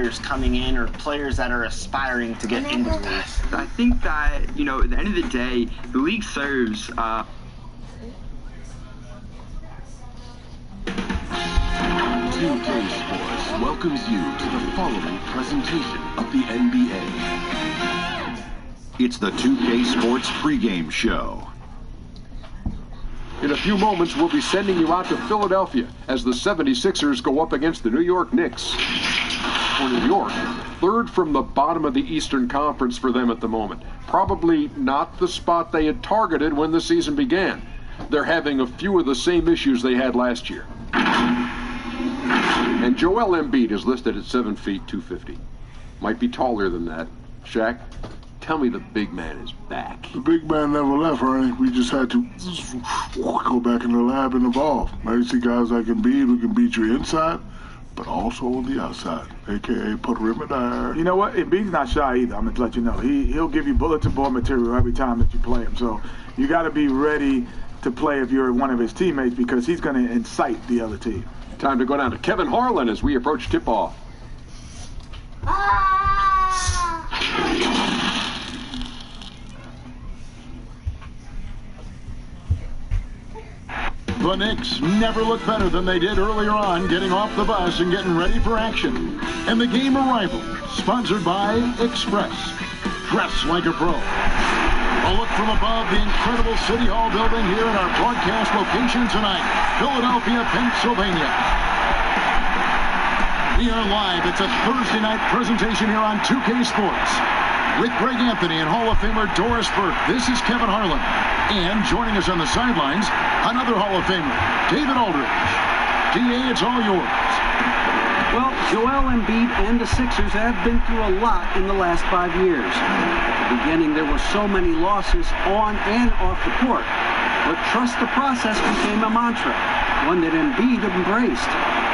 players coming in or players that are aspiring to get into the league? I think that, at the end of the day, the league serves 2K Sports welcomes you to the following presentation of the NBA. It's the 2K Sports pregame show. In a few moments, we'll be sending you out to Philadelphia as the 76ers go up against the New York Knicks. For New York, third from the bottom of the Eastern Conference for them at the moment. Probably not the spot they had targeted when the season began. They're having a few of the same issues they had last year. And Joel Embiid is listed at 7 feet 250. Might be taller than that. Shaq, tell me the big man is back. The big man never left, Ernie. We just had to go back in the lab and evolve. Now you see guys like Embiid who can beat you inside, but also on the outside, a.k.a. perimeter. You know what? Embiid's not shy either. I'm going to let you know. He'll give you bulletin board material every time that you play him. So you got to be ready to play if you're one of his teammates because he's going to incite the other team. Time to go down to Kevin Harlan as we approach tip-off. The Knicks never looked better than they did earlier on, getting off the bus and getting ready for action. And the game arrival, sponsored by Express. Dress like a pro. A look from above the incredible City Hall building here at our broadcast location tonight, Philadelphia, Pennsylvania. We are live. It's a Thursday night presentation here on 2K Sports. With Greg Anthony and Hall of Famer Doris Burke, this is Kevin Harlan. And joining us on the sidelines, another Hall of Famer, David Aldridge. DA, it's all yours. Well, Joel Embiid and the Sixers have been through a lot in the last 5 years. At the beginning, there were so many losses on and off the court. But trust the process became a mantra, one that Embiid embraced.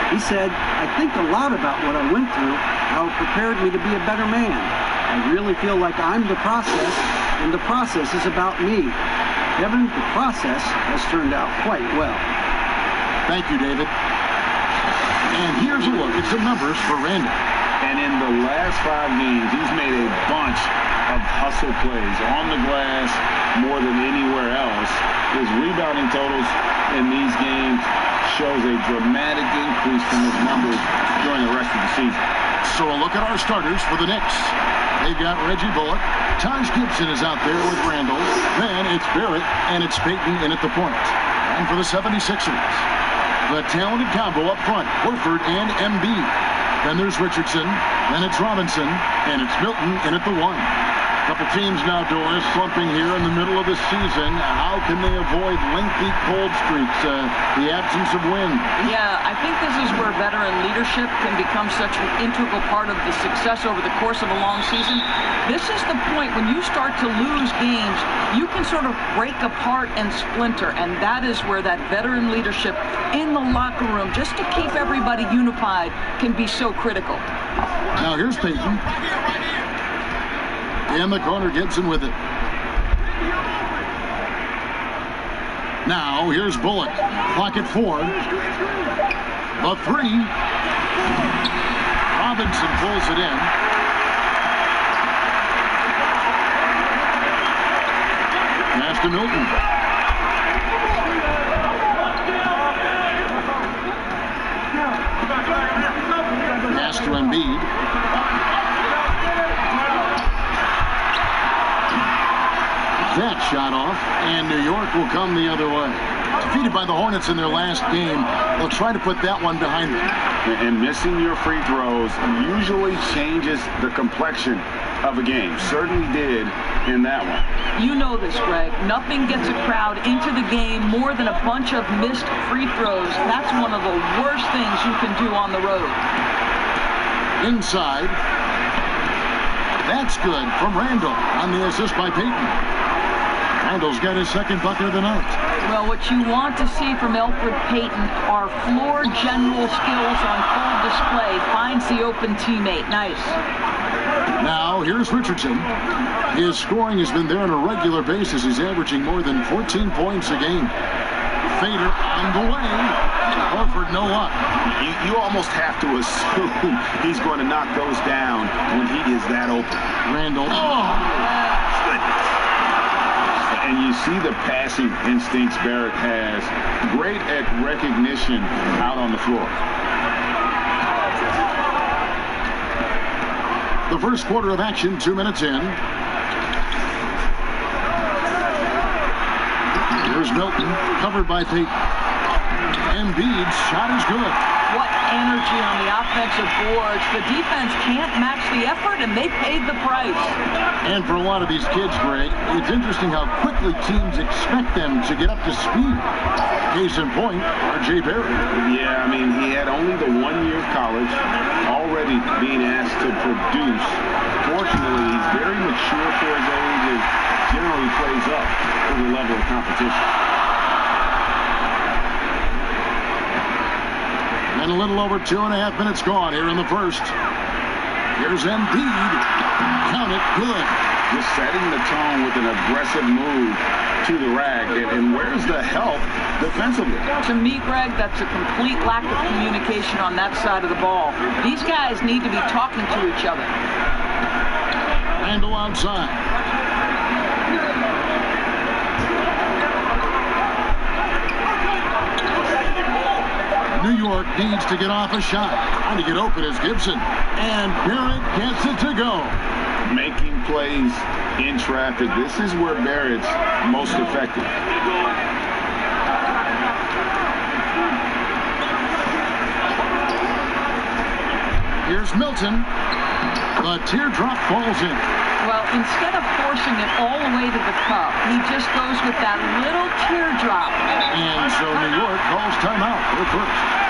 He said, I think a lot about what I went through, how it prepared me to be a better man. I really feel like I'm the process, and the process is about me. Kevin, the process has turned out quite well. Thank you, David. And here's a look at some numbers for Randy. And in the last 5 games, he's made a bunch of hustle plays on the glass more than anywhere else. His rebounding totals in these games shows a dramatic increase from his numbers during the rest of the season. So a look at our starters for the Knicks. They've got Reggie Bullock. Taj Gibson is out there with Randall. Then it's Barrett and it's Payton in at the point. And for the 76ers, the talented combo up front, Horford and Embiid. Then there's Richardson, then it's Robinson, and it's Milton in at the 1. Couple teams now, Doris, slumping here in the middle of the season. How can they avoid lengthy cold streaks, the absence of wind? Yeah, I think this is where veteran leadership can become such an integral part of the success over the course of a long season. This is the point when you start to lose games, you can sort of break apart and splinter, and that is where that veteran leadership in the locker room, just to keep everybody unified, can be so critical. Now here's Payton. In the corner, Gibson with it. Now, here's Bullock. Clock at 4. The 3. Robinson pulls it in. Pass to Milton. Pass to Embiid. That shot off, and New York will come the other way. Defeated by the Hornets in their last game, they'll try to put that one behind them. And missing your free throws usually changes the complexion of a game. Certainly did in that one. You know this, Greg. Nothing gets a crowd into the game more than a bunch of missed free throws. That's one of the worst things you can do on the road. Inside. That's good from Randall on the assist by Payton. Randall's got his second bucket of the night. Well, what you want to see from Elfrid Payton are floor general skills on full display. Finds the open teammate. Nice. Now, here's Richardson. His scoring has been there on a regular basis. He's averaging more than 14 points a game. Fader on the way. Horford, no luck. You almost have to assume he's going to knock those down when he is that open. Randall. And you see the passing instincts Barrett has. Great at recognition out on the floor. The first quarter of action, 2 minutes in. Here's Milton, covered by Peyton. Embiid's shot is good. What energy on the offensive boards. The defense can't match the effort, and they paid the price. And for a lot of these kids, Greg, it's interesting how quickly teams expect them to get up to speed. Case in point, R.J. Barrett. Yeah, I mean, he had only the 1 year of college, already being asked to produce. Fortunately, he's very mature for his age and generally plays up to the level of competition. And a little over 2.5 minutes gone here in the first. Here's Embiid. Count it, good. Just setting the tone with an aggressive move to the rack. And where's the help defensively? To me, Greg, that's a complete lack of communication on that side of the ball. These guys need to be talking to each other. Randall outside. New York needs to get off a shot. Trying to get open is Gibson. And Barrett gets it to go. Making plays in traffic. This is where Barrett's most effective. Here's Milton. The teardrop falls in. Well, instead of forcing it all the way to the cup, he just goes with that little teardrop. And so New York calls timeout for the first.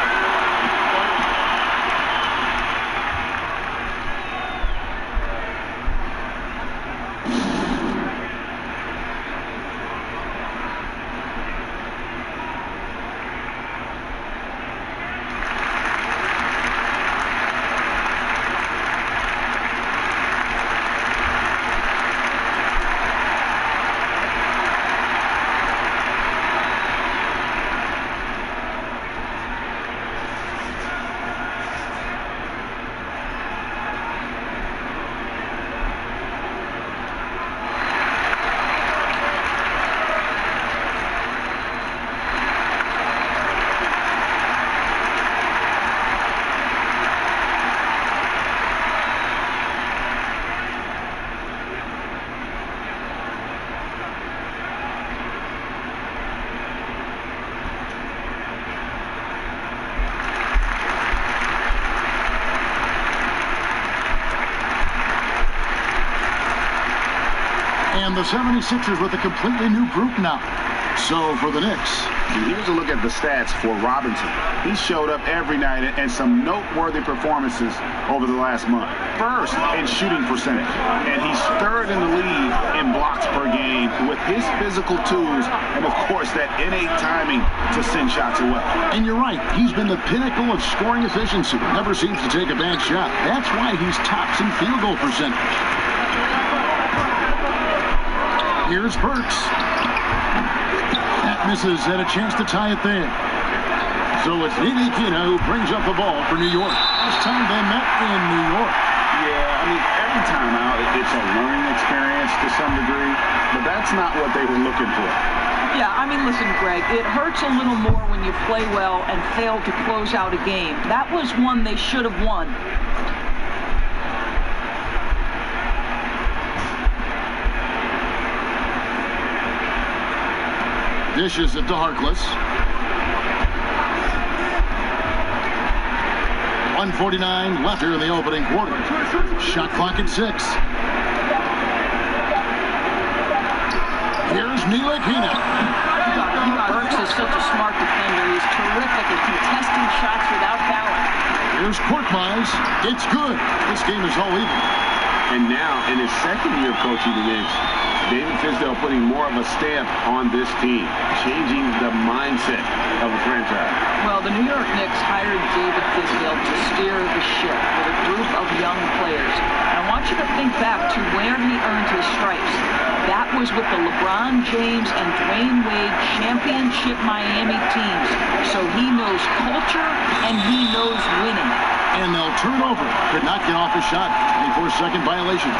And the 76ers with a completely new group now. So for the Knicks. Here's a look at the stats for Robinson. He showed up every night and some noteworthy performances over the last month. First in shooting percentage, and he's third in the league in blocks per game with his physical tools and, of course, that innate timing to send shots away. And you're right. He's been the pinnacle of scoring efficiency. Never seems to take a bad shot. That's why he's tops in field goal percentage. Here's Burks. That misses, and a chance to tie it there. So it's Ntilikina who brings up the ball for New York. This time they met in New York. Yeah, I mean, every time out, it's a learning experience to some degree, but that's not what they were looking for. Yeah, I mean, listen, Greg, it hurts a little more when you play well and fail to close out a game. That was one they should have won. Dishes it to Harkless. 1:49 left here in the opening quarter. Shot clock at 6. Here's Ntilikina. Burks is such a smart defender. He's terrific at contesting shots without foul. Here's Korkmaz. It's good. This game is all even. And now, in his second year coaching the Knicks, David Fizdale putting more of a stamp on this team, changing the mindset of the franchise. Well, the New York Knicks hired David Fizdale to steer the ship with a group of young players. And I want you to think back to where he earned his stripes. That That was with the LeBron James and Dwayne Wade championship Miami teams. So he knows culture and he knows winning. And they'll turn over. Could not get off a shot. 24-second violation.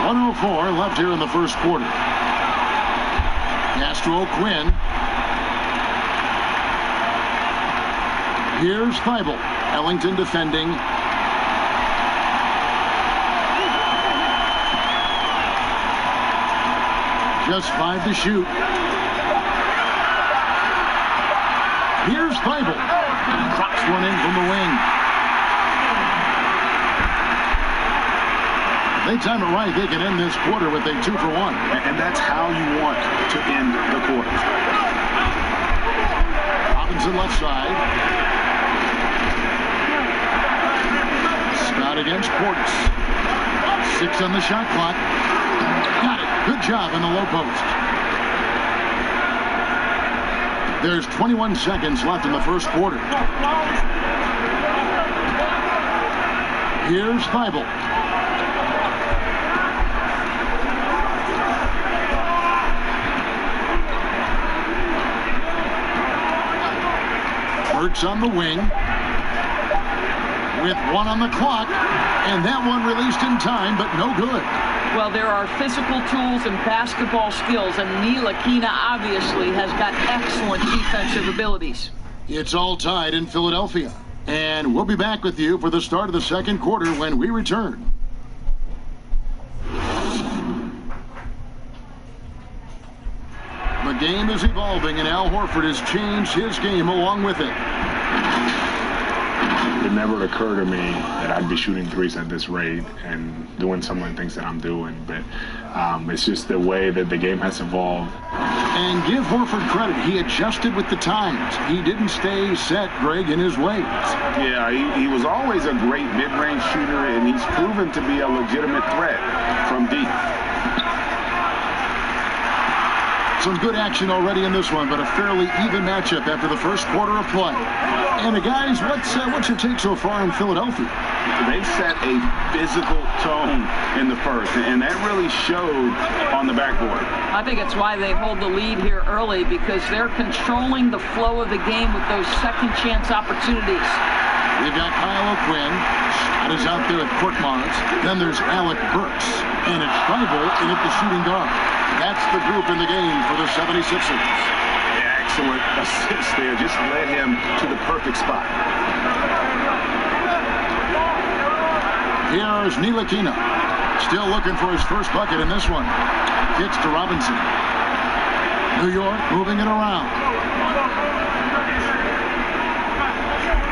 .104 left here in the first quarter. Castro Quinn. Here's Thibault. Ellington defending. Just 5 to shoot. Here's Thibault. Drops one in from the wing. They time it right, they can end this quarter with a 2-for-1. And that's how you want to end the quarter. Robinson left side. Scott against Portis. 6 on the shot clock. Got it. Good job in the low post. There's 21 seconds left in the first quarter. Here's Thibault. Burks on the wing with 1 on the clock, and that one released in time, but no good. Well, there are physical tools and basketball skills, and Ntilikina obviously has got excellent defensive abilities. It's all tied in Philadelphia, and we'll be back with you for the start of the second quarter when we return. The game is evolving, and Al Horford has changed his game along with it. It never occurred to me that I'd be shooting threes at this rate and doing some of the things that I'm doing, but it's just the way that the game has evolved. And give Horford credit, he adjusted with the times. He didn't stay set, Greg, in his ways. Yeah, he was always a great mid-range shooter, and he's proven to be a legitimate threat from deep. Some good action already in this one, but a fairly even matchup after the first quarter of play. And guys, what's your take so far in Philadelphia? They've set a physical tone in the first, and that really showed on the backboard. I think it's why they hold the lead here early, because they're controlling the flow of the game with those second chance opportunities. We've got Kyle O'Quinn. Scott is out there with Korkmaz. Then there's Alec Burks. And it's Thibault in at the shooting guard. That's the group in the game for the 76ers. Yeah, excellent assist there. Just led him to the perfect spot. Here's Ntilikina. Still looking for his first bucket in this one. Kicks to Robinson. New York moving it around.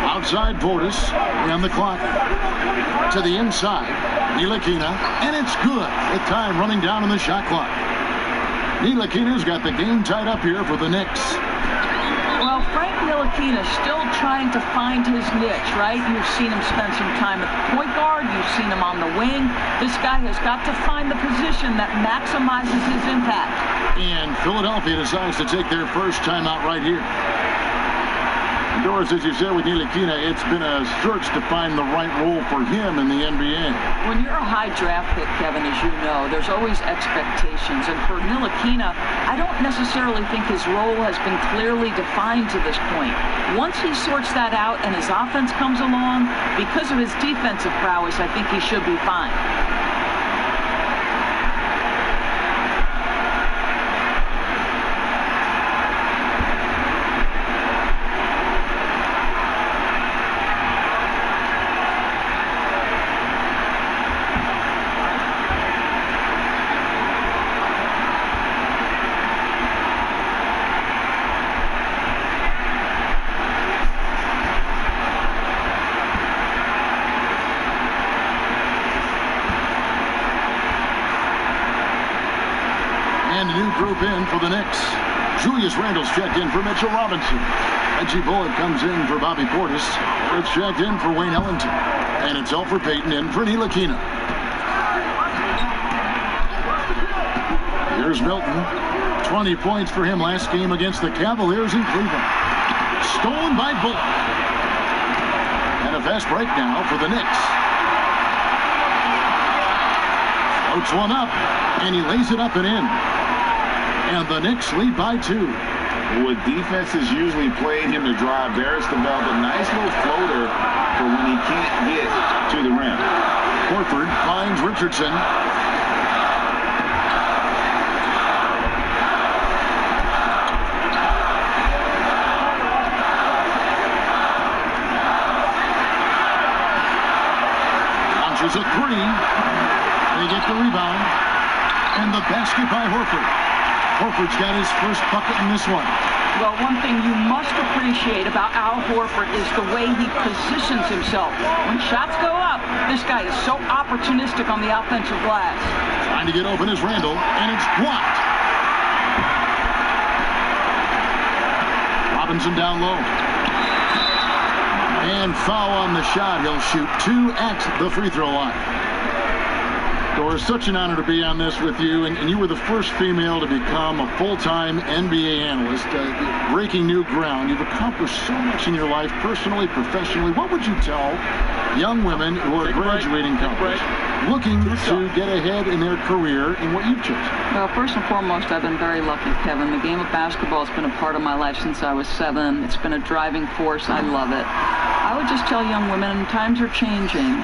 Outside Portis, on the clock. To the inside, Ntilikina, and it's good with time running down on the shot clock. Ntilikina's got the game tied up here for the Knicks. Well, Frank Ntilikina still trying to find his niche, right? You've seen him spend some time at the point guard. You've seen him on the wing. This guy has got to find the position that maximizes his impact. And Philadelphia decides to take their first timeout right here. Doris, as you said with Ntilikina, it's been a search to find the right role for him in the NBA. When you're a high draft pick, Kevin, as you know, there's always expectations. And for Ntilikina, I don't necessarily think his role has been clearly defined to this point. Once he sorts that out and his offense comes along, because of his defensive prowess, I think he should be fine. And a new group in for the Knicks. Julius Randle's checked in for Mitchell Robinson. Reggie Bullock comes in for Bobby Portis. It's checked in for Wayne Ellington. And it's Elfrid Payton in for Ntilikina. Here's Milton. 20 points for him last game against the Cavaliers in Cleveland. Stolen by Bullock. And a fast break now for the Knicks. Floats one up, and he lays it up and in. And the Knicks lead by 2. What defenses usually played him to drive, Barrett's developed a nice little floater for when he can't get to the rim. Horford finds Richardson. Launches a 3. They get the rebound. And the basket by Horford. Horford's got his first bucket in this one. Well, one thing you must appreciate about Al Horford is the way he positions himself. When shots go up, this guy is so opportunistic on the offensive glass. Trying to get open is Randall, and it's blocked. Robinson down low. And foul on the shot. He'll shoot 2 at the free throw line. Doris, such an honor to be on this with you, and you were the first female to become a full-time NBA analyst, breaking new ground. You've accomplished so much in your life, personally, professionally. What would you tell young women who are graduating college, looking to get ahead in their career in what you've chosen? Well, first and foremost, I've been very lucky, Kevin. The game of basketball has been a part of my life since I was 7. It's been a driving force. I love it. I would just tell young women, times are changing.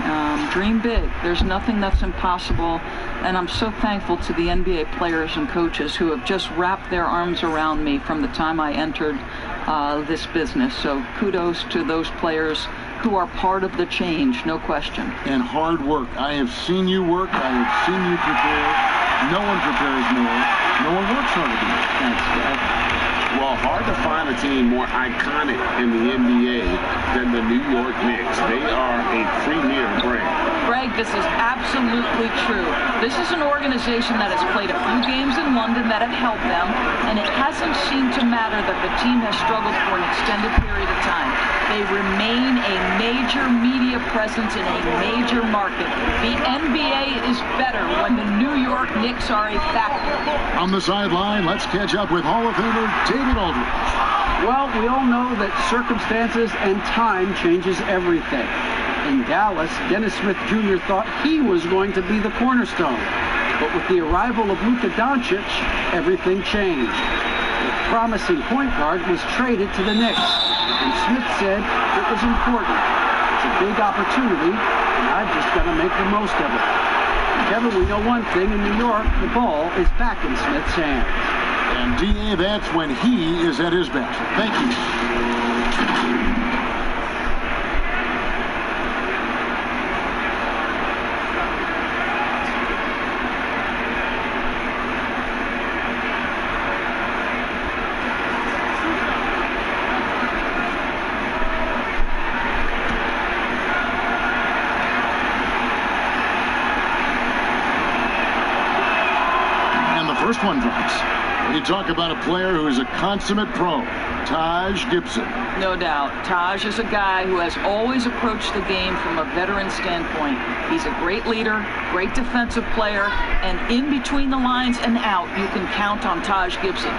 Dream big. There's nothing that's impossible. And I'm so thankful to the NBA players and coaches who have just wrapped their arms around me from the time I entered this business. So kudos to those players who are part of the change, no question. And hard work. I have seen you work. I have seen you prepare. No one prepares more. No one works harder than you. Thanks, Well, hard to find a team more iconic in the NBA than the New York Knicks. They are a premier brand. Greg, this is absolutely true. This is an organization that has played a few games in London that have helped them, and it hasn't seemed to matter that the team has struggled for an extended period of time. They remain a major media presence in a major market. The NBA is better when the New York Knicks are a factor. On the sideline, let's catch up with Hall of Famer David Aldridge. Well, we all know that circumstances and time changes everything. In Dallas, Dennis Smith Jr. thought he was going to be the cornerstone. But with the arrival of Luka Doncic, everything changed. The promising point guard was traded to the Knicks, and Smith said it was important. It's a big opportunity, and I've just got to make the most of it. Kevin, we know one thing. In New York, the ball is back in Smith's hands. And D.A., that's when he is at his best. Thank you. First one drops. When you talk about a player who is a consummate pro, Taj Gibson. No doubt. Taj is a guy who has always approached the game from a veteran standpoint. He's a great leader, great defensive player, and in between the lines and out, you can count on Taj Gibson.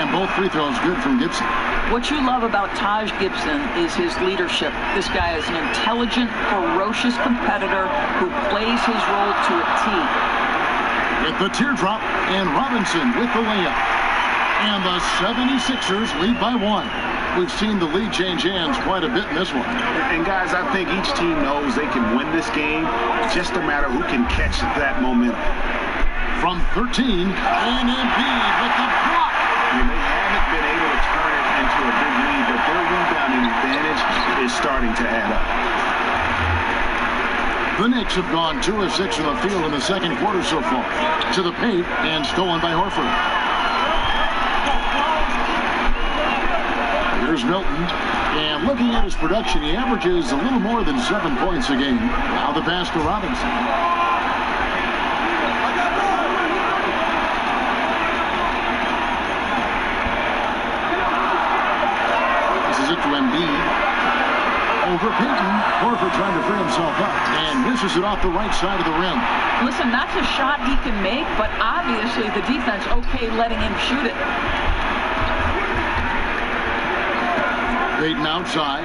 And both free throws good from Gibson. What you love about Taj Gibson is his leadership. This guy is an intelligent, ferocious competitor who plays his role to a T. With the teardrop, and Robinson with the layup. And the 76ers lead by 1. We've seen the lead change hands quite a bit in this one. And guys, I think each team knows they can win this game, just a matter who can catch that momentum. From 13, and Embiid with the block. And they haven't been able to turn it into a big lead, but their rebounding advantage is starting to add up. The Knicks have gone 2 of 6 from the field in the second quarter so far. To the paint, and stolen by Horford. Here's Milton, and looking at his production, he averages a little more than 7 points a game. Now the pass to Robinson. To Embiid. Over Payton. Horford trying to free himself up and misses it off the right side of the rim. Listen, that's a shot he can make, but obviously the defense okay letting him shoot it. Payton outside.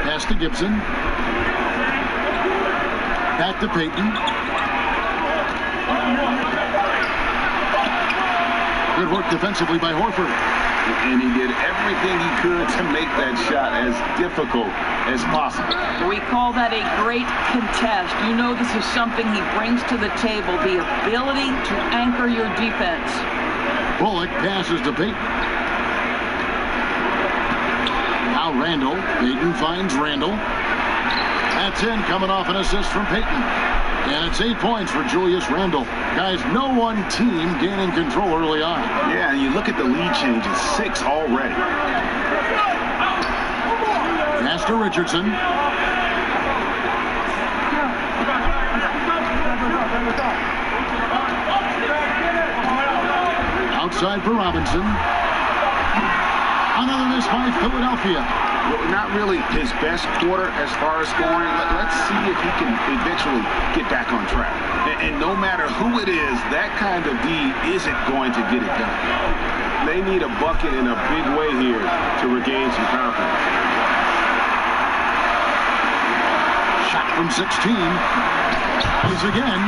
Pass to Gibson. Back to Payton. Good work defensively by Horford. And he did everything he could to make that shot as difficult as possible. We call that a great contest. You know this is something he brings to the table, the ability to anchor your defense. Bullock passes to Payton. Now Randall. Payton finds Randall. That's in, coming off an assist from Payton. And it's 8 points for Julius Randle. Guys, no one team gaining control early on. Yeah, and you look at the lead changes, 6 already. Pass to Richardson. Outside for Robinson. Another miss by Philadelphia. Well, not really his best quarter as far as scoring. Let's see if he can eventually get back on track. And no matter who it is, that kind of D isn't going to get it done. They need a bucket in a big way here to regain some confidence. Shot from 16. Is again.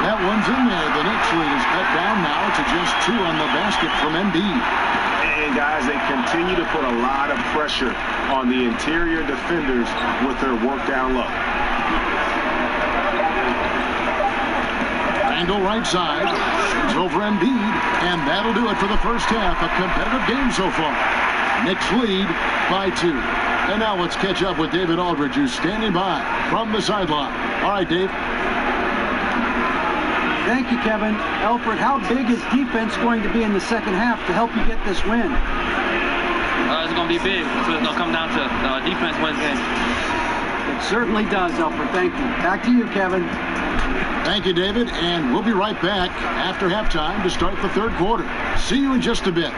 That one's in there. The Knicks lead is cut down now to just 2 on the basket from Embiid. And guys, they continue to put a lot of pressure on the interior defenders with their work down low. Randall right side, shoots over Embiid, and that'll do it for the first half. A competitive game so far. Knicks lead by 2. And now let's catch up with David Aldridge, who's standing by from the sideline. All right, Dave. Thank you, Kevin. Alfred, how big is defense going to be in the second half to help you get this win? It's going to be big. So it's going to come down to defense wins games. It certainly does, Alfred. Thank you. Back to you, Kevin. Thank you, David. And we'll be right back after halftime to start the third quarter. See you in just a bit.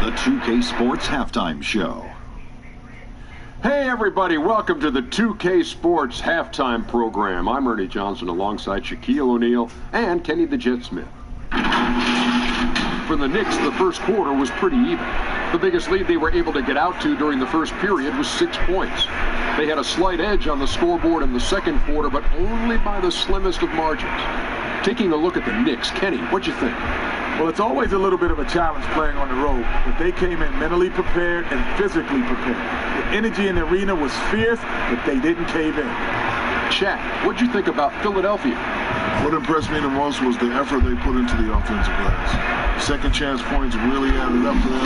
The 2K Sports Halftime Show. Hey everybody, welcome to the 2K Sports Halftime Program. I'm Ernie Johnson alongside Shaquille O'Neal and Kenny the Jet Smith. For the Knicks, the first quarter was pretty even. The biggest lead they were able to get out to during the first period was 6 points. They had a slight edge on the scoreboard in the second quarter, but only by the slimmest of margins. Taking a look at the Knicks, Kenny, what'd you think? Well, it's always a little bit of a challenge playing on the road, but they came in mentally prepared and physically prepared. The energy in the arena was fierce, but they didn't cave in. Shaq, what'd you think about Philadelphia? What impressed me the most was the effort they put into the offensive glass. Second chance points really added up for them.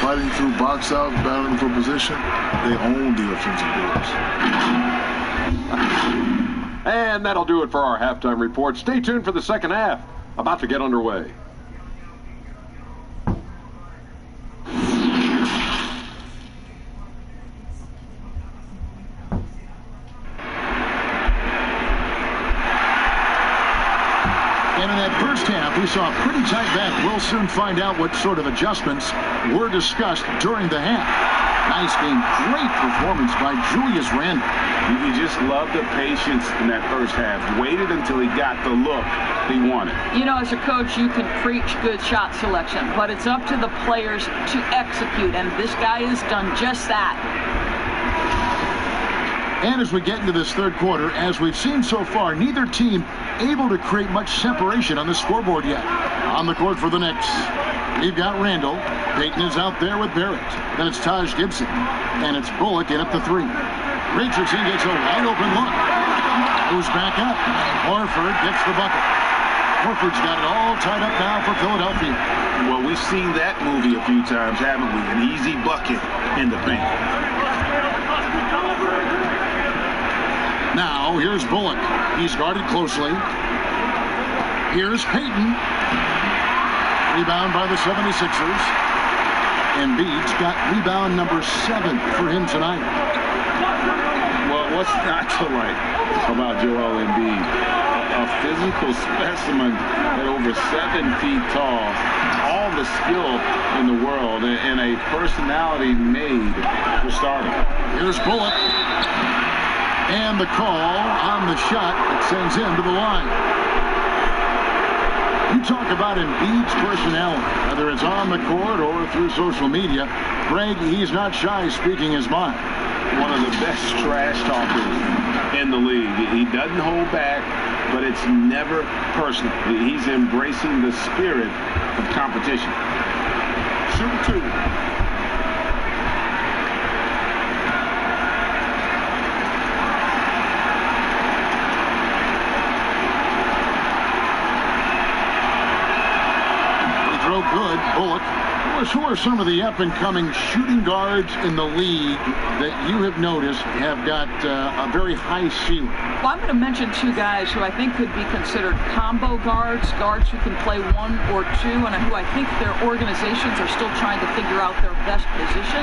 Fighting through box outs, battling for position, they owned the offensive glass. And that'll do it for our halftime report. Stay tuned for the second half. About to get underway. And in that first half, we saw a pretty tight back. We'll soon find out what sort of adjustments were discussed during the half. Nice game. Great performance by Julius Randle. You just love the patience in that first half. Waited until he got the look he wanted. You know, as a coach, you can preach good shot selection, but it's up to the players to execute, and this guy has done just that. And as we get into this third quarter, as we've seen so far, neither team able to create much separation on the scoreboard yet. On the court for the Knicks, we've got Randall. Payton is out there with Barrett. Then it's Taj Gibson. And it's Bullock in at the 3. Richardson gets a wide open look. Moves back up. Horford gets the bucket. Horford's got it all tied up now for Philadelphia. Well, we've seen that movie a few times, haven't we? An easy bucket in the paint. Now, here's Bullock. He's guarded closely. Here's Payton. Rebound by the 76ers. Embiid's got rebound number 7 for him tonight. Well, what's not to like about Joel Embiid? A physical specimen at over 7 feet tall. All the skill in the world and a personality made for starting. Here's Bullock. And the call on the shot that sends him to the line. You talk about Embiid's personality, whether it's on the court or through social media. Greg, he's not shy speaking his mind. One of the best trash talkers in the league. He doesn't hold back, but it's never personal. He's embracing the spirit of competition. Shoot two. Throw good. Bullock. Who are some of the up-and-coming shooting guards in the league that you have noticed have got a very high ceiling? Well, I'm going to mention two guys who I think could be considered combo guards who can play one or two, and who I think their organizations are still trying to figure out their best position.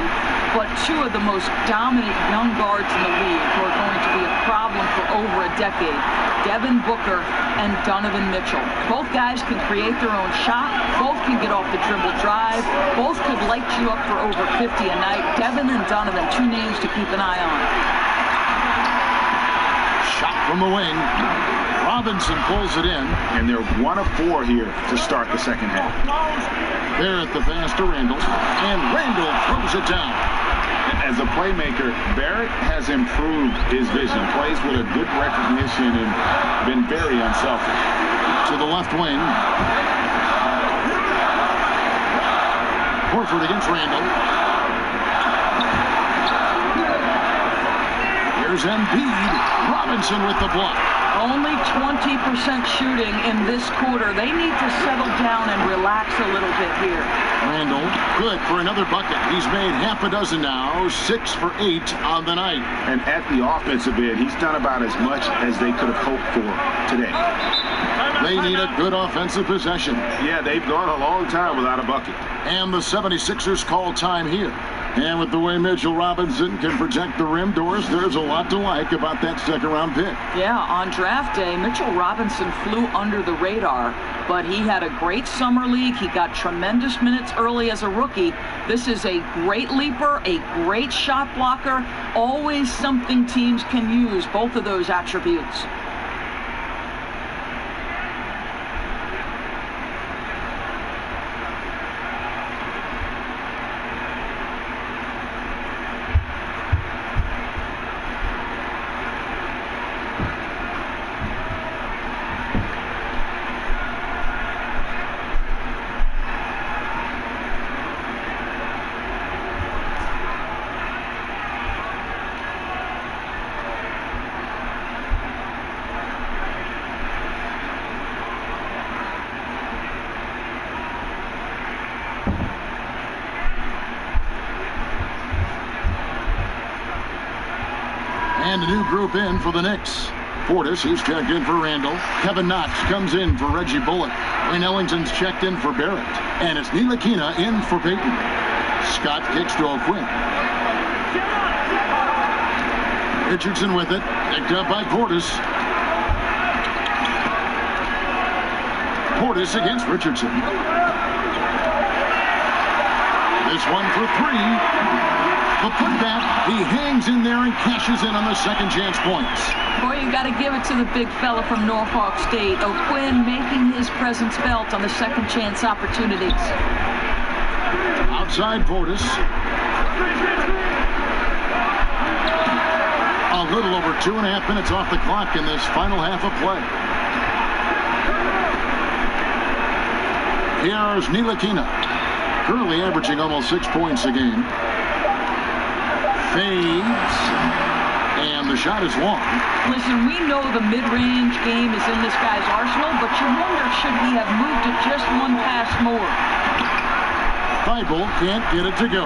But two of the most dominant young guards in the league who are going to be a problem for over a decade, Devin Booker and Donovan Mitchell. Both guys can create their own shot. Both can get off the dribble drive. Both could light you up for over 50 a night. Devin and Donovan, two names to keep an eye on. Shot from the wing. Robinson pulls it in. And they're 1 of 4 here to start the second half. There at the pass to Randall. And Randall throws it down. As a playmaker, Barrett has improved his vision. Plays with a good recognition and been very unselfish. To the left wing. Horford against Randall. Here's Embiid. Robinson with the block. Only 20% shooting in this quarter. They need to settle down and relax a little bit here. Randall, good for another bucket. He's made half a dozen now, 6 for 8 on the night. And at the offensive end, he's done about as much as they could have hoped for today. They need a good offensive possession. Yeah, they've gone a long time without a bucket. And the 76ers call time here. And with the way Mitchell Robinson can protect the rim, Doris, there's a lot to like about that second-round pick. Yeah, on draft day, Mitchell Robinson flew under the radar, but he had a great summer league. He got tremendous minutes early as a rookie. This is a great leaper, a great shot blocker, always something teams can use, both of those attributes. And a new group in for the Knicks. Portis, he's checked in for Randall. Kevin Knox comes in for Reggie Bullock. Wayne Ellington's checked in for Barrett. And it's Ntilikina in for Payton. Scott kicks to O'Quinn. Richardson with it. Picked up by Portis. Portis against Richardson. This one for 3. The putback, he hangs in there and cashes in on the second chance points. Boy, you got to give it to the big fella from Norfolk State. O'Quinn making his presence felt on the second chance opportunities. Outside Portis. A little over 2.5 minutes off the clock in this final half of play. Here's Ntilikina, currently averaging almost 6 points a game. Fades, and the shot is long. Listen, we know the mid-range game is in this guy's arsenal, but you wonder, should he have moved it just one pass more? Thibault can't get it to go.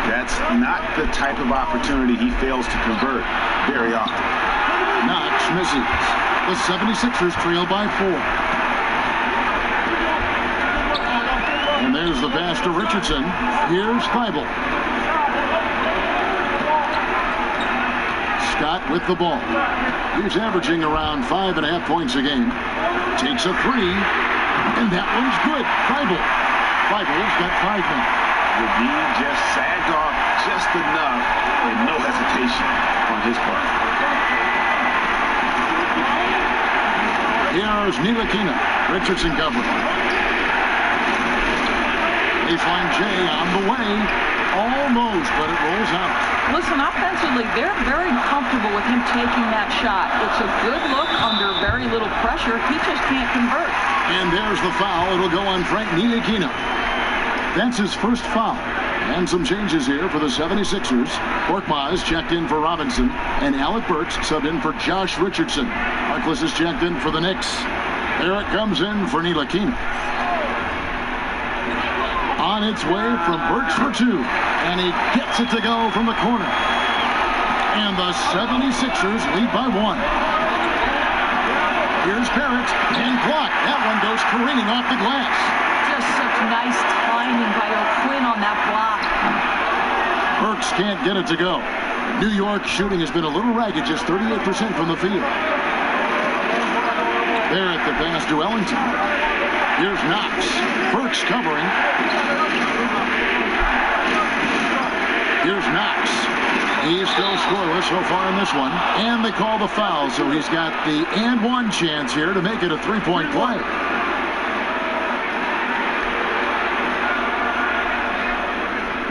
That's not the type of opportunity he fails to convert very often. Knox misses. The 76ers trail by 4. And there's the pass to Richardson. Here's Thibault. Scott with the ball. He's averaging around 5.5 points a game. Takes a 3, and that one's good. Thibault's got 5 now. McGee just sagged off just enough, and no hesitation on his part. Here's Ntilikina. Richardson covering. Baseline J on the way. Almost, but it rolls out. Listen, offensively, they're very comfortable with him taking that shot. It's a good look under very little pressure. He just can't convert. And there's the foul. It'll go on Frank Ntilikina. That's his first foul. And some changes here for the 76ers. Korkmaz checked in for Robinson, and Alec Burks subbed in for Josh Richardson. Harkless is checked in for the Knicks. There it comes in for Ntilikina. On its way from Burks for two, and he gets it to go from the corner. And the 76ers lead by one. Here's Barrett, and blocked. That one goes careening off the glass. Just such nice timing by O'Quinn on that block. Burks can't get it to go. New York shooting has been a little ragged, just 38% from the field. There at the pass to Ellington. Here's Knox. Burks covering. Here's Knox. He's still scoreless so far in this one. And they call the foul, so he's got the and one chance here to make it a three-point play.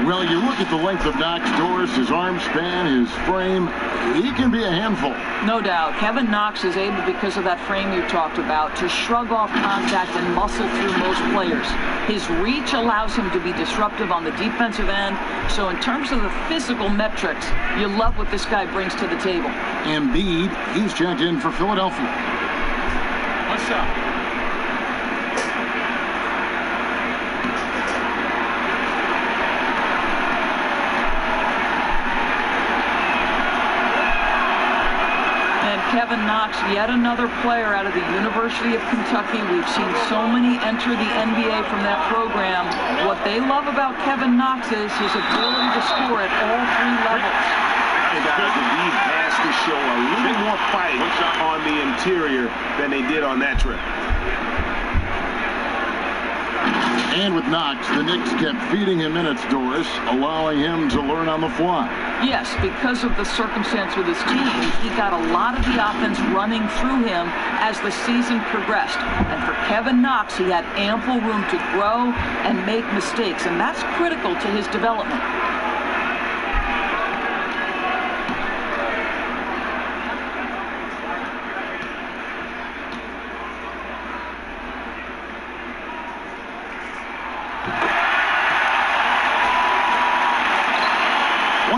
Well, you look at the length of Knox, Doris, his arm span, his frame, he can be a handful. No doubt. Kevin Knox is able, because of that frame you talked about, to shrug off contact and muscle through most players. His reach allows him to be disruptive on the defensive end. So in terms of the physical metrics, you love what this guy brings to the table. Embiid, he's checked in for Philadelphia. What's up? Kevin Knox, yet another player out of the University of Kentucky. We've seen so many enter the NBA from that program. What they love about Kevin Knox is his ability to score at all three levels. Embiid has to show a little more fight on the interior than they did on that trip. And with Knox, the Knicks kept feeding him minutes, Doris, allowing him to learn on the fly. Yes, because of the circumstance with his team, he got a lot of the offense running through him as the season progressed. And for Kevin Knox, he had ample room to grow and make mistakes, and that's critical to his development.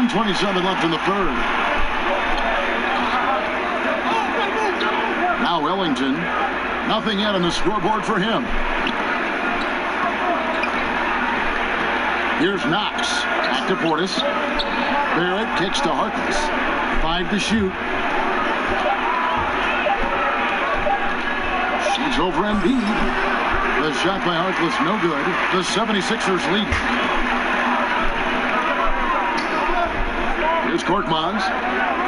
.27 left in the third. Now Ellington. Nothing yet on the scoreboard for him. Here's Knox. Back to Portis. Barrett kicks to Harkless. 5 to shoot. She's over Embiid. The shot by Harkless no good. The 76ers lead. Here's Korkmaz.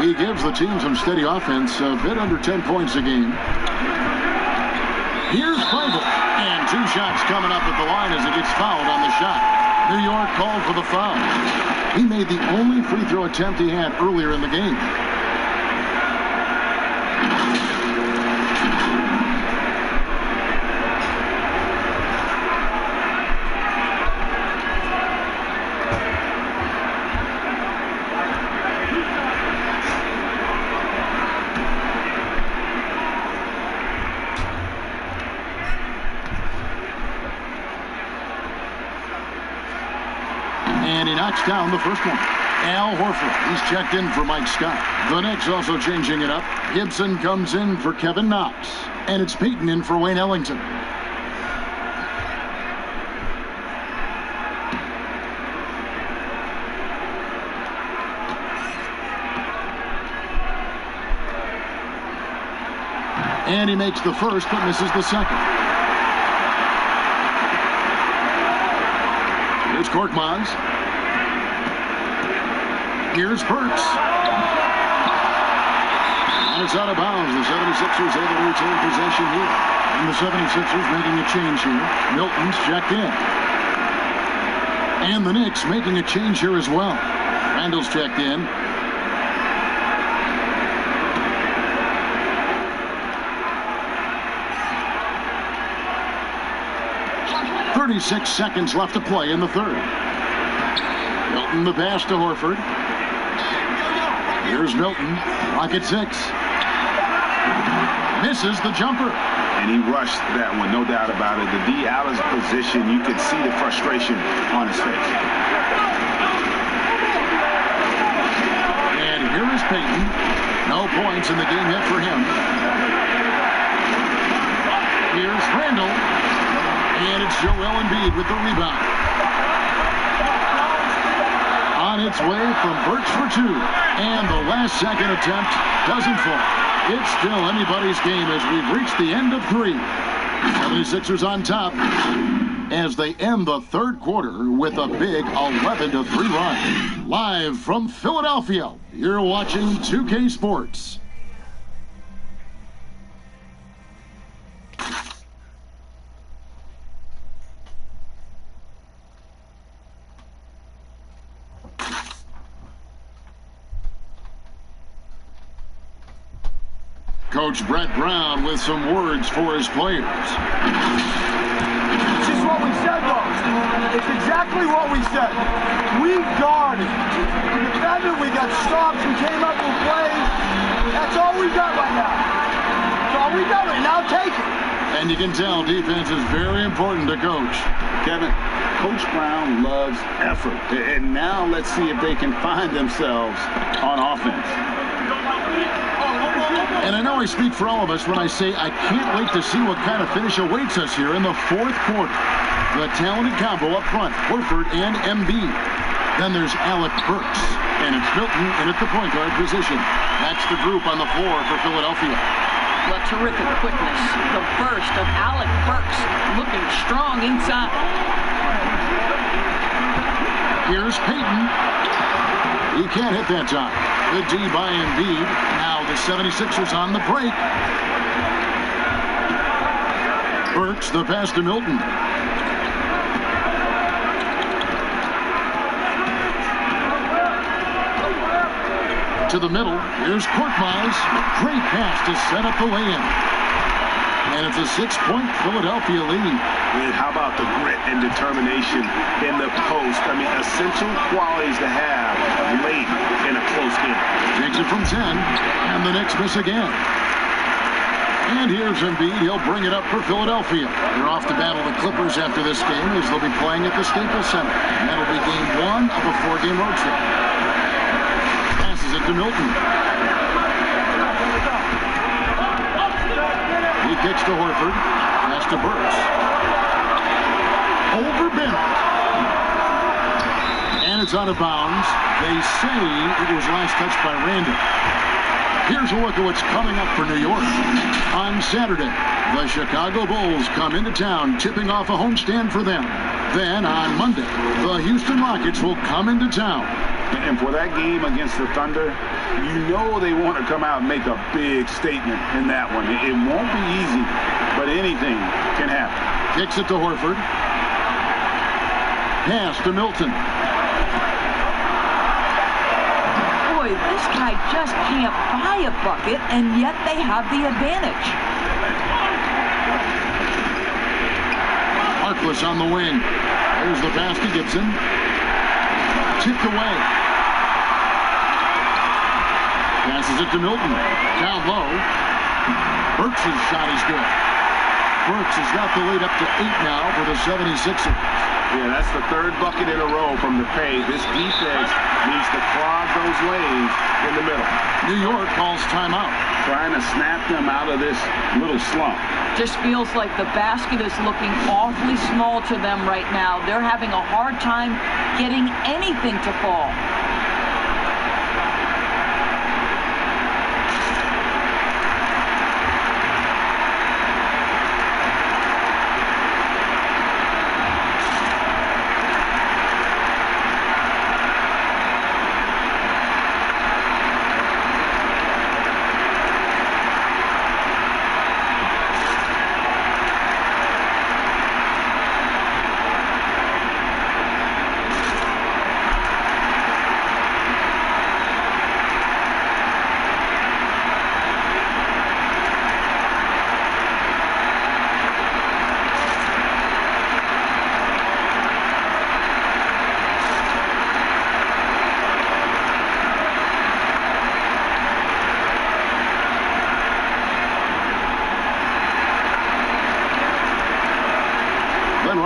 He gives the team some steady offense, a bit under 10 points a game. Here's Feigl. And 2 shots coming up at the line as he gets fouled on the shot. New York called for the foul. He made the only free throw attempt he had earlier in the game. And he knocks down the first one. Al Horford, he's checked in for Mike Scott. The Knicks also changing it up. Gibson comes in for Kevin Knox. And it's Payton in for Wayne Ellington. And he makes the first but misses the second. Here's Korkmaz. Here's Burks. And it's out of bounds. The 76ers able to retain possession here. And the 76ers making a change here. Milton's checked in. And the Knicks making a change here as well. Randall's checked in. 36 seconds left to play in the third. Milton the pass to Horford. Here's Milton. Clock at 6. Misses the jumper. And he rushed that one, no doubt about it. The D out of position, you could see the frustration on his face. And here is Payton. No points in the game yet for him. Here's Randall. And it's Joel Embiid with the rebound. On its way from Burks for 2. And the last second attempt doesn't fall. It's still anybody's game as we've reached the end of 3. 76ers on top as they end the third quarter with a big 11-3 run. Live from Philadelphia, you're watching 2K Sports. Coach Brett Brown with some words for his players. This is what we said, though. It's exactly what we said. We guarded. We defended. We got stops. We came up with plays. That's all we got right now. That's all we got right now. Take it. And you can tell defense is very important to Coach. Kevin, Coach Brown loves effort. And now let's see if they can find themselves on offense. And I know I speak for all of us when I say I can't wait to see what kind of finish awaits us here in the fourth quarter. The talented combo up front, Horford and Embiid. Then there's Alec Burks, and it's Milton in at the point guard position. That's the group on the floor for Philadelphia. What terrific quickness. The burst of Alec Burks looking strong inside. Here's Payton. He can't hit that time. Good D by Embiid. Now the 76ers on the break. Burks, the pass to Milton. To the middle. Here's Korkmaz. Great pass to set up the lay-in. And it's a 6-point Philadelphia lead. And how about the grit and determination in the post? I mean, essential qualities to have late in a close game. Takes it from 10, and the Knicks miss again. And here's Embiid. He'll bring it up for Philadelphia. They're off to battle the Clippers after this game as they'll be playing at the Staples Center. And that'll be game 1 of a 4-game road trip. Passes it to Milton. He kicks to Horford. Pass to Burks. Over Bennett. And it's out of bounds. They say it was last touched by Randall. Here's a look at what's coming up for New York. On Saturday, the Chicago Bulls come into town, tipping off a homestand for them. Then on Monday, the Houston Rockets will come into town. And for that game against the Thunder, you know they want to come out and make a big statement in that one. It won't be easy, but anything can happen. Kicks it to Horford. Pass to Milton. Boy, this guy just can't buy a bucket, and yet they have the advantage. Harkless on the wing. There's the pass to Gibson. Tipped away. Passes it to Milton. Down low. Burks' shot is good. Burks has got the lead up to 8 now for the 76ers. Yeah, that's the third bucket in a row from the paint. This defense needs to clog those lanes in the middle. New York calls timeout. Trying to snap them out of this little slump. Just feels like the basket is looking awfully small to them right now. They're having a hard time getting anything to fall.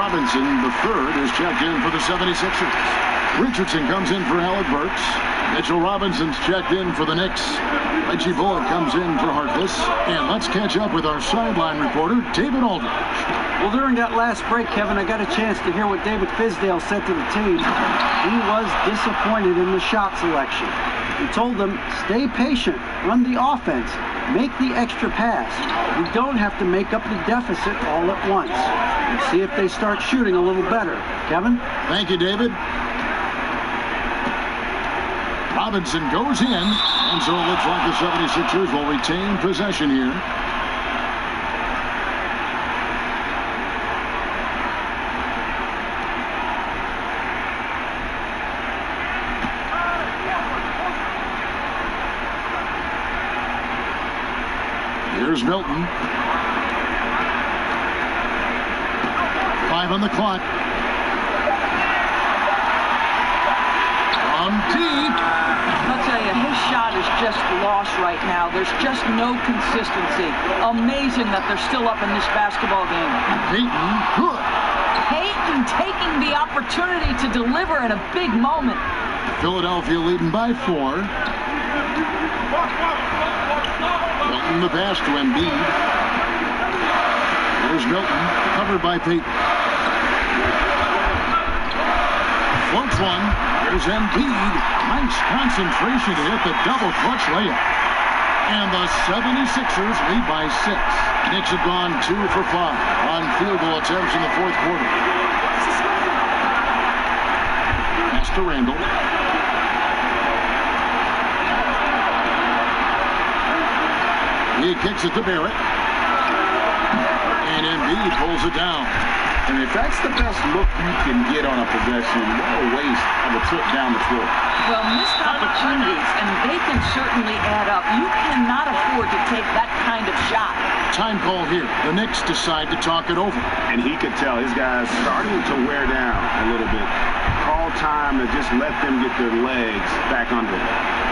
Robinson, the third, is checked in for the 76ers. Richardson comes in for Alec Burks. Mitchell Robinson's checked in for the Knicks. Reggie Bullock comes in for Harkless. And let's catch up with our sideline reporter, David Aldridge. Well, during that last break, Kevin, I got a chance to hear what David Fizdale said to the team. He was disappointed in the shot selection. He told them, stay patient, run the offense, make the extra pass. We don't have to make up the deficit all at once. Let's see if they start shooting a little better. Kevin? Thank you, David. Robinson goes in, and so it looks like the 76ers will retain possession here. Here's Milton. 5 on the clock. From deep. I'll tell you, his shot is just lost right now. There's just no consistency. Amazing that they're still up in this basketball game. Payton, good. Payton taking the opportunity to deliver in a big moment. Philadelphia leading by 4. Milton the pass to Embiid. There's Milton, covered by Payton. Floats one. There's Embiid. Nice concentration to hit the double clutch layup. And the 76ers lead by 6. Knicks have gone 2 for 5 on field goal attempts in the fourth quarter. Pass to Randall. He kicks it to Barrett. And Embiid pulls it down. And if that's the best look you can get on a possession, what a waste of a trip down the floor. Well, missed opportunities, and they can certainly add up. You cannot afford to take that kind of shot. Time call here. The Knicks decide to talk it over. And he could tell his guys starting to wear down a little bit. Call time to just let them get their legs back under them.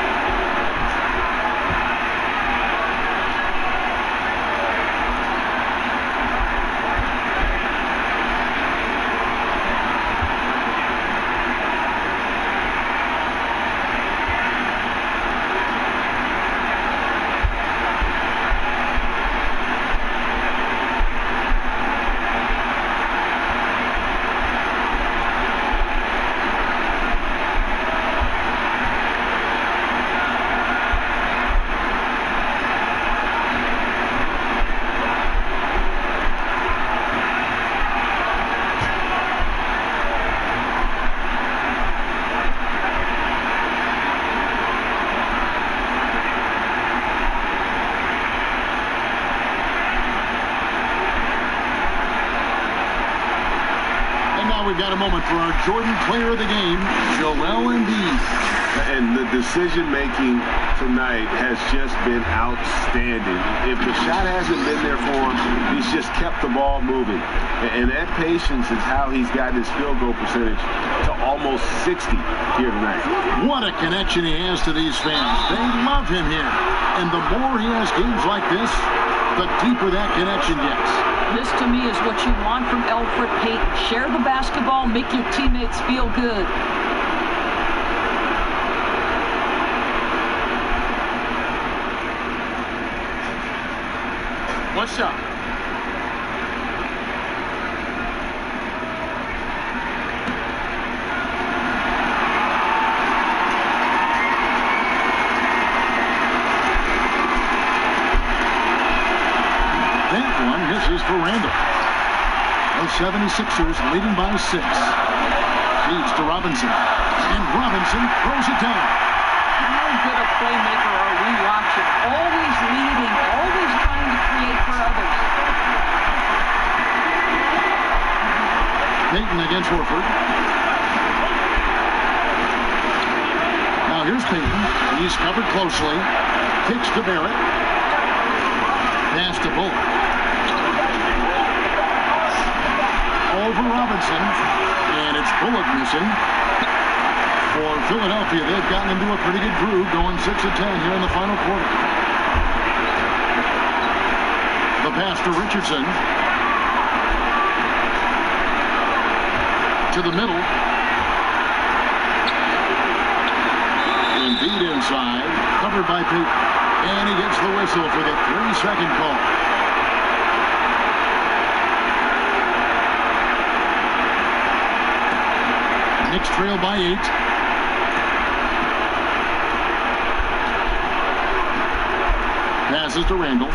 We've got a moment for our Jordan player of the game, Joel Embiid. And the decision-making tonight has just been outstanding. If the shot hasn't been there for him, he's just kept the ball moving. And that patience is how he's gotten his field goal percentage to almost 60 here tonight. What a connection he has to these fans. They love him here. And the more he has games like this, the deeper that connection gets. This, to me, is what you want from Elfrid Payton. Share the basketball, make your teammates feel good. What's up? Misses for Randall. The 76ers leading by 6. Feeds to Robinson. And Robinson throws it down. How good a playmaker are we watching? Always leading, always trying to create for others. Payton against Horford. Now here's Payton. He's covered closely. Kicks to Barrett. Pass to Bullock. Over Robinson, and it's Bullock missing. For Philadelphia, they've gotten into a pretty good groove, going 6 of 10 here in the final quarter. The pass to Richardson. to the middle. Embiid inside, covered by Peyton. And he gets the whistle for the 3-second call. Knicks trail by 8. Passes to Randall.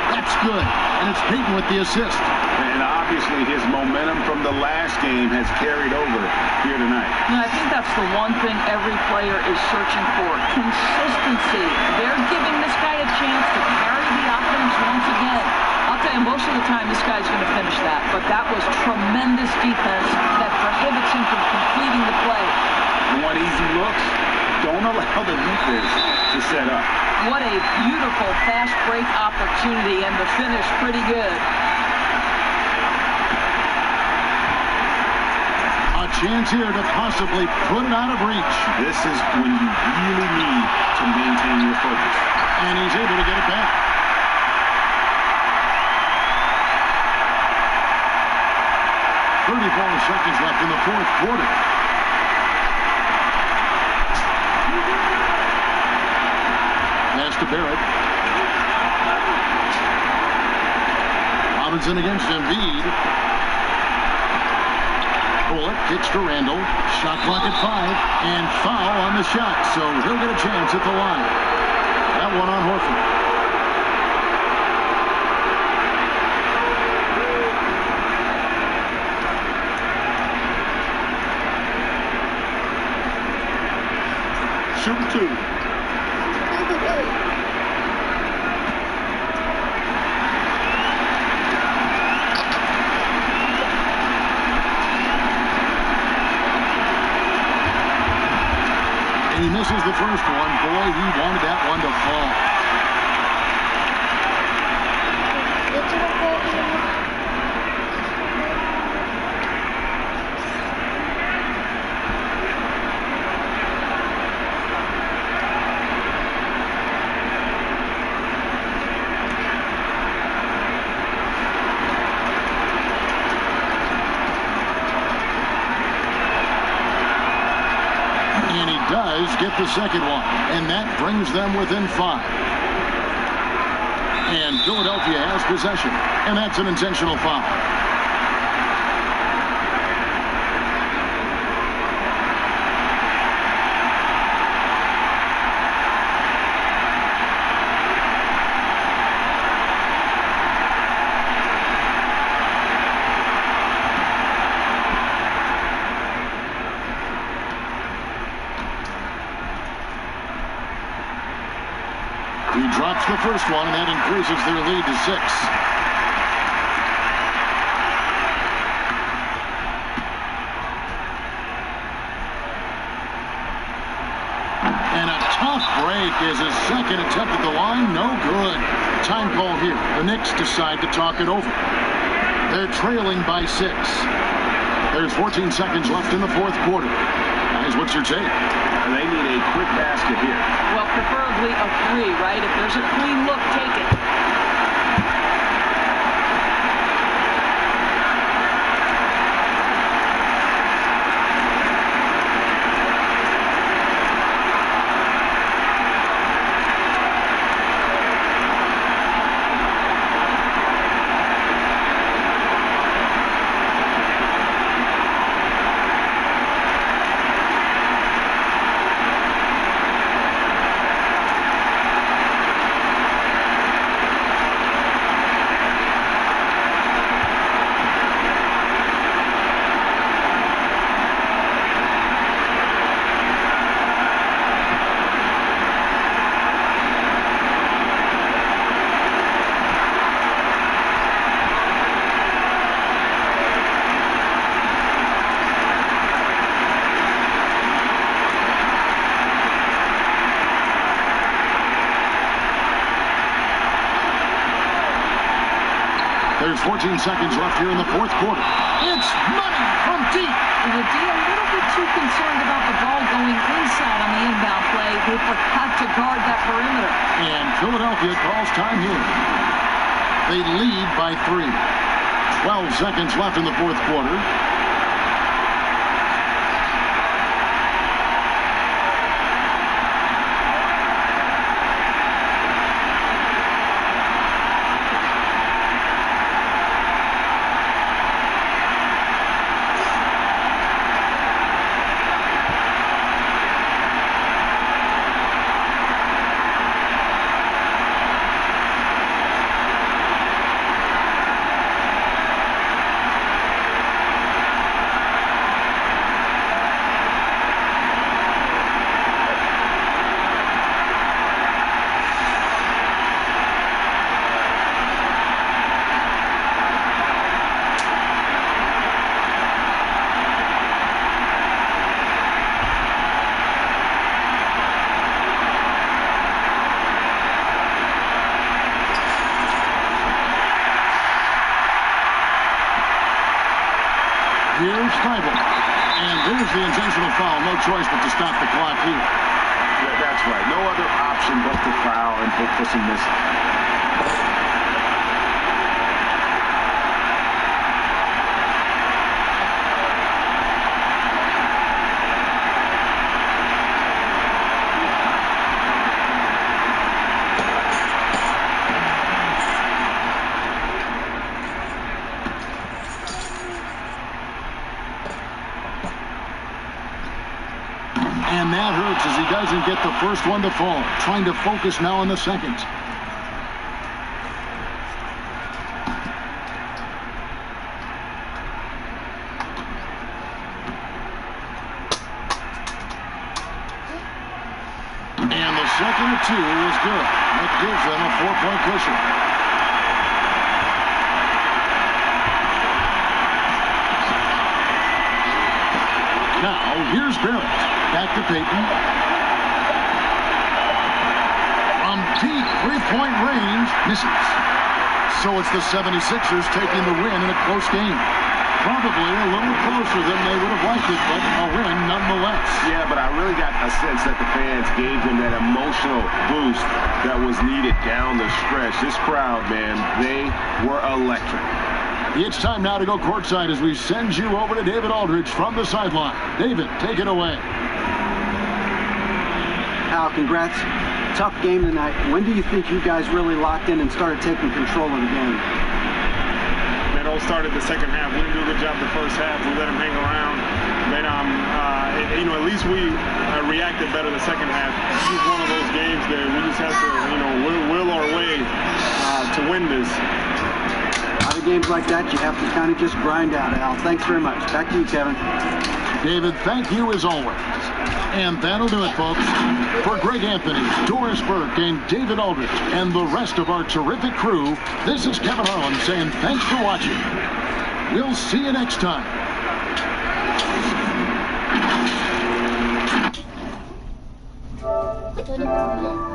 That's good. And it's Peyton with the assist. And obviously his momentum from the last game has carried over here tonight. And I think that's the one thing every player is searching for. Consistency. They're giving this guy a chance to carry the offense once again. I'll tell you, most of the time this guy's going to finish that. But that was tremendous defense that prohibits him from completing the play. One easy looks. Don't allow the defense to set up. What a beautiful fast break opportunity, and the finish pretty good. A chance here to possibly put it out of reach. This is when you really need to maintain your focus. And he's able to get it back. Seconds left in the fourth quarter. Pass to Barrett. Robinson against Embiid. Bullock kicks to Randall. Shot clock at 5. And foul on the shot. So he'll get a chance at the line. That one on Horford. Shoot 2. And he misses the first one. Boy, he wanted that one to fall. Does get the second one, and that brings them within 5. And Philadelphia has possession, and that's an intentional foul. Drops the first one, and that increases their lead to 6. And a tough break is his second attempt at the line. No good. Time call here. The Knicks decide to talk it over. They're trailing by 6. There's 14 seconds left in the fourth quarter. Guys, what's your take? They need a quick basket here. Well, preferably a 3, right? If there's a clean look, take it. There's 14 seconds left here in the fourth quarter. It's money from deep. And the D a little bit too concerned about the ball going inside on the inbound play. They forgot to guard that perimeter. And Philadelphia calls time here. They lead by 3. 12 seconds left in the fourth quarter. Here's Steibel. And there's the intentional foul. No choice but to stop the clock here. Yeah, that's right. No other option but to foul and hope for some misses. And that hurts as he doesn't get the first one to fall. Trying to focus now on the second. And the second of two is good. That gives them a 4-point cushion. Now, here's Barrett. Back to Payton. From deep three-point range, misses. So it's the 76ers taking the win in a close game. Probably a little closer than they would have liked it, but a win nonetheless. Yeah, but I really got a sense that the fans gave them that emotional boost that was needed down the stretch. This crowd, man, they were electric. It's time now to go courtside as we send you over to David Aldridge from the sideline. David, take it away. Al, congrats. Tough game tonight. When do you think you guys really locked in and started taking control of the game? It all started the second half. We didn't do a good job the first half. We let them hang around. Then, at least we reacted better the second half. This is one of those games that we just have to, will our way to win this. A lot of games like that, you have to kind of just grind out, Al. Thanks very much. Back to you, Kevin. David, thank you as always. And that'll do it, folks. For Greg Anthony, Doris Burke, and David Aldridge, and the rest of our terrific crew, this is Kevin Harlan saying thanks for watching. We'll see you next time.